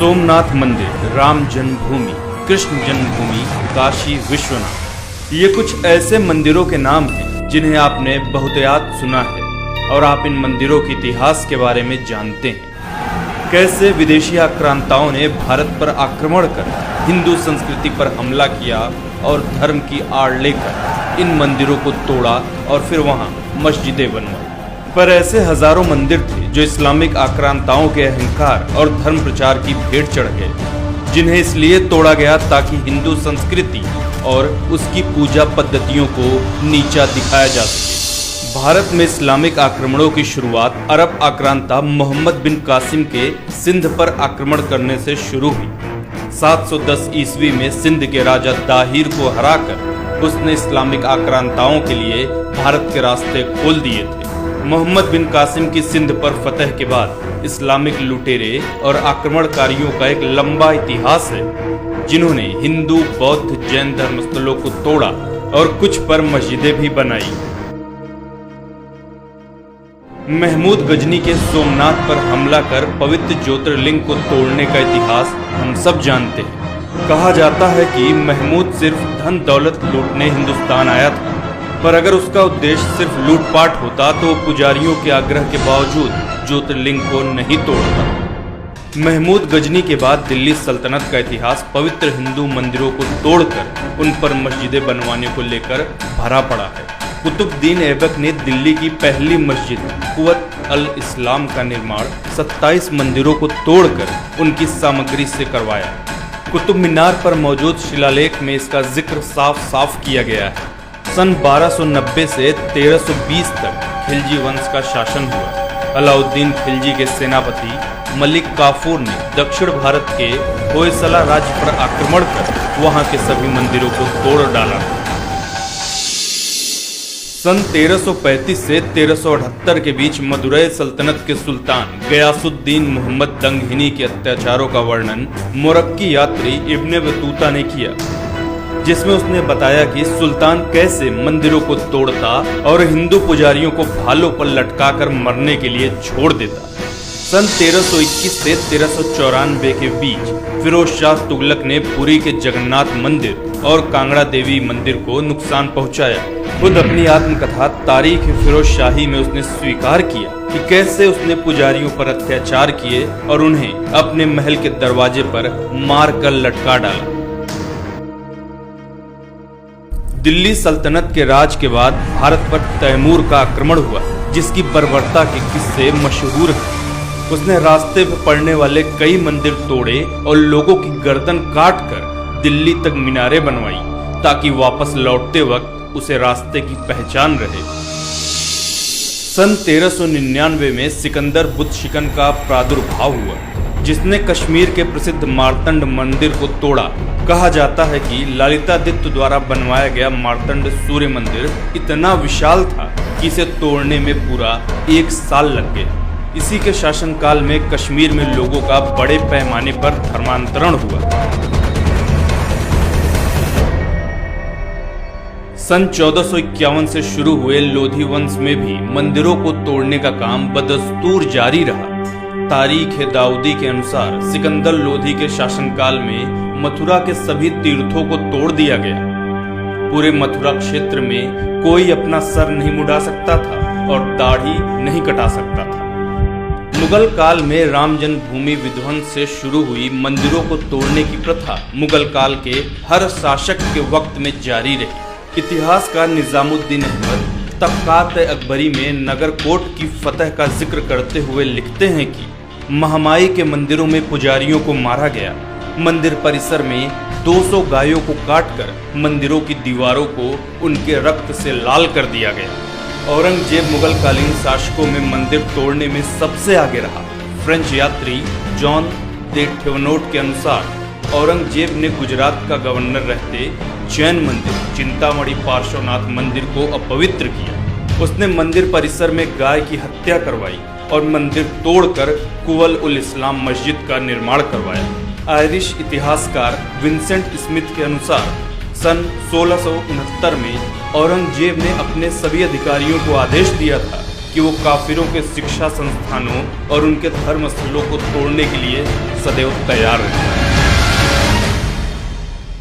सोमनाथ मंदिर, राम जन्मभूमि, कृष्ण जन्मभूमि, काशी विश्वनाथ, ये कुछ ऐसे मंदिरों के नाम हैं जिन्हें आपने बहुतायत सुना है और आप इन मंदिरों के इतिहास के बारे में जानते हैं। कैसे विदेशी आक्रांताओं ने भारत पर आक्रमण कर हिंदू संस्कृति पर हमला किया और धर्म की आड़ लेकर इन मंदिरों को तोड़ा और फिर वहां मस्जिदें बनवाई। पर ऐसे हजारों मंदिर थे जो इस्लामिक आक्रांताओं के अहंकार और धर्म प्रचार की भेंट चढ़ गए, जिन्हें इसलिए तोड़ा गया ताकि हिंदू संस्कृति और उसकी पूजा पद्धतियों को नीचा दिखाया जा सके। भारत में इस्लामिक आक्रमणों की शुरुआत अरब आक्रांता मोहम्मद बिन कासिम के सिंध पर आक्रमण करने से शुरू हुई। 710 ईस्वी में सिंध के राजा दाहिर को हराकर उसने इस्लामिक आक्रांताओं के लिए भारत के रास्ते खोल दिए थे। मोहम्मद बिन कासिम की सिंध पर फतह के बाद इस्लामिक लुटेरे और आक्रमणकारियों का एक लंबा इतिहास है, जिन्होंने हिंदू, बौद्ध, जैन धर्मस्थलों को तोड़ा और कुछ पर मस्जिदें भी बनाई। महमूद गजनी के सोमनाथ पर हमला कर पवित्र ज्योतिर्लिंग को तोड़ने का इतिहास हम सब जानते हैं। कहा जाता है कि महमूद सिर्फ धन दौलत लूटने हिंदुस्तान आया था, पर अगर उसका उद्देश्य सिर्फ लूटपाट होता तो पुजारियों के आग्रह के बावजूद ज्योतिर्लिंग को नहीं तोड़ता। महमूद गजनी के बाद दिल्ली सल्तनत का इतिहास पवित्र हिंदू मंदिरों को तोड़कर उन पर मस्जिदें बनवाने को लेकर भरा पड़ा है। कुतुबुद्दीन ऐबक ने दिल्ली की पहली मस्जिद कुव्वत अल इस्लाम का निर्माण 27 मंदिरों को तोड़कर उनकी सामग्री से करवाया। कुतुब मीनार पर मौजूद शिलालेख में इसका जिक्र साफ साफ किया गया है। सन 1290 से 1320 तक खिलजी वंश का शासन हुआ। अलाउद्दीन खिलजी के सेनापति मलिक काफूर ने दक्षिण भारत के होयसला राज्य पर आक्रमण कर वहां के सभी मंदिरों को तोड़ डाला। सन 1335 से 1378 के बीच मदुरै सल्तनत के सुल्तान गयासुद्दीन मोहम्मद दंगहिनी के अत्याचारों का वर्णन मोरक्की यात्री इब्ने बतूता ने किया, जिसमें उसने बताया कि सुल्तान कैसे मंदिरों को तोड़ता और हिंदू पुजारियों को भालों पर लटकाकर मरने के लिए छोड़ देता। सन 1321 से 1394 के बीच फिरोज शाह तुगलक ने पुरी के जगन्नाथ मंदिर और कांगड़ा देवी मंदिर को नुकसान पहुंचाया। खुद अपनी आत्मकथा तारीख फिरोज शाही में उसने स्वीकार किया कि कैसे उसने पुजारियों पर अत्याचार किए और उन्हें अपने महल के दरवाजे पर मार कर लटका डाला। दिल्ली सल्तनत के राज के बाद भारत पर तैमूर का आक्रमण हुआ, जिसकी बर्बरता के किस्से मशहूर हैं। उसने रास्ते में पड़ने वाले कई मंदिर तोड़े और लोगों की गर्दन काटकर दिल्ली तक मीनारें बनवाई ताकि वापस लौटते वक्त उसे रास्ते की पहचान रहे। सन 1399 में सिकंदर बुत शिकन का प्रादुर्भाव हुआ, जिसने कश्मीर के प्रसिद्ध मार्तंड मंदिर को तोड़ा। कहा जाता है कि ललितादित्य द्वारा बनवाया गया मार्तंड सूर्य मंदिर इतना विशाल था कि इसे तोड़ने में पूरा 1 साल लग गया। इसी के शासनकाल में कश्मीर में लोगों का बड़े पैमाने पर धर्मांतरण हुआ। सन 1451 से शुरू हुए लोधी वंश में भी मंदिरों को तोड़ने का काम बदस्तूर जारी रहा। तारीख दाऊदी के अनुसार सिकंदर लोधी के शासनकाल में मथुरा के सभी तीर्थों को तोड़ दिया गया। पूरे मथुरा क्षेत्र में कोई अपना सर नहीं मुड़ा सकता था और दाढ़ी नहीं कटा सकता था। मुगल काल में राम जन्मभूमि विध्वंस से शुरू हुई मंदिरों को तोड़ने की प्रथा मुगल काल के हर शासक के वक्त में जारी रही। इतिहासकार निजामुद्दीन अहमद तबकात अकबरी में नगरकोट की फतह का जिक्र करते हुए लिखते हैं कि महामाई के मंदिरों में पुजारियों को मारा गया। मंदिर परिसर में 200 गायों को काटकर मंदिरों की दीवारों को उनके रक्त से लाल कर दिया गया। औरंगजेब मुगल कालीन शासकों में मंदिर तोड़ने में सबसे आगे रहा। फ्रेंच यात्री जॉन दे ठेवनोट के अनुसार औरंगजेब ने गुजरात का गवर्नर रहते जैन मंदिर चिंतामणि पार्श्वनाथ मंदिर को अपवित्र किया। उसने मंदिर परिसर में गाय की हत्या करवाई और मंदिर तोड़कर कुव्वत उल इस्लाम मस्जिद का निर्माण करवाया। आयरिश इतिहासकार विंसेंट स्मिथ के अनुसार सन 1669 में औरंगजेब ने अपने सभी अधिकारियों को आदेश दिया था कि वो काफिरों के शिक्षा संस्थानों और उनके धर्म स्थलों को तोड़ने के लिए सदैव तैयार रहता है।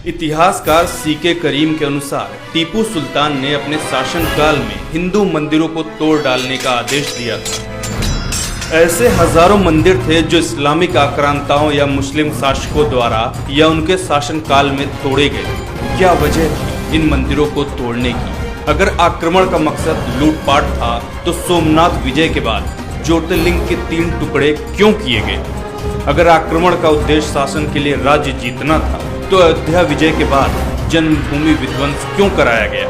इतिहासकार सीके करीम के अनुसार टीपू सुल्तान ने अपने शासनकाल में हिंदू मंदिरों को तोड़ डालने का आदेश दिया था। ऐसे हजारों मंदिर थे जो इस्लामिक आक्रांताओं या मुस्लिम शासकों द्वारा या उनके शासनकाल में तोड़े गए। क्या वजह थी इन मंदिरों को तोड़ने की? अगर आक्रमण का मकसद लूटपाट था तो सोमनाथ विजय के बाद ज्योतिर्लिंग के 3 टुकड़े क्यों किए गए? अगर आक्रमण का उद्देश्य शासन के लिए राज्य जीतना था तो अयोध्या विजय के बाद जन्मभूमि विध्वंस क्यों कराया गया?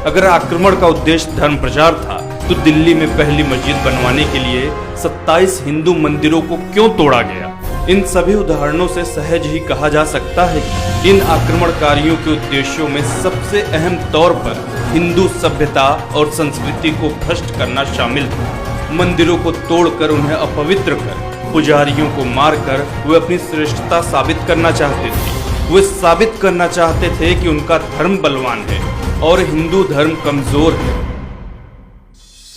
अगर आक्रमण का उद्देश्य धर्म प्रचार था तो दिल्ली में पहली मस्जिद बनवाने के लिए 27 हिंदू मंदिरों को क्यों तोड़ा गया? इन सभी उदाहरणों से सहज ही कहा जा सकता है कि इन आक्रमणकारियों के उद्देश्यों में सबसे अहम तौर पर हिंदू सभ्यता और संस्कृति को भ्रष्ट करना शामिल था। मंदिरों को तोड़कर उन्हें अपवित्र कर, पुजारियों को मारकर वे अपनी श्रेष्ठता साबित करना चाहते थे। वे साबित करना चाहते थे कि उनका धर्म बलवान है और हिंदू धर्म कमजोर है।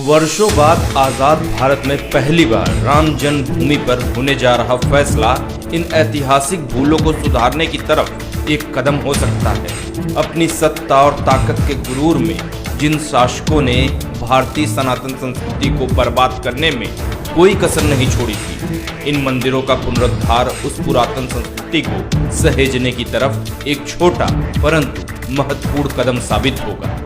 वर्षों बाद आजाद भारत में पहली बार राम जन्मभूमि पर होने जा रहा फैसला इन ऐतिहासिक भूलों को सुधारने की तरफ एक कदम हो सकता है। अपनी सत्ता और ताकत के गुरूर में जिन शासकों ने भारतीय सनातन संस्कृति को बर्बाद करने में कोई कसर नहीं छोड़ी थी, इन मंदिरों का पुनरुद्धार उस पुरातन संस्कृति को सहेजने की तरफ एक छोटा परंतु महत्वपूर्ण कदम साबित होगा।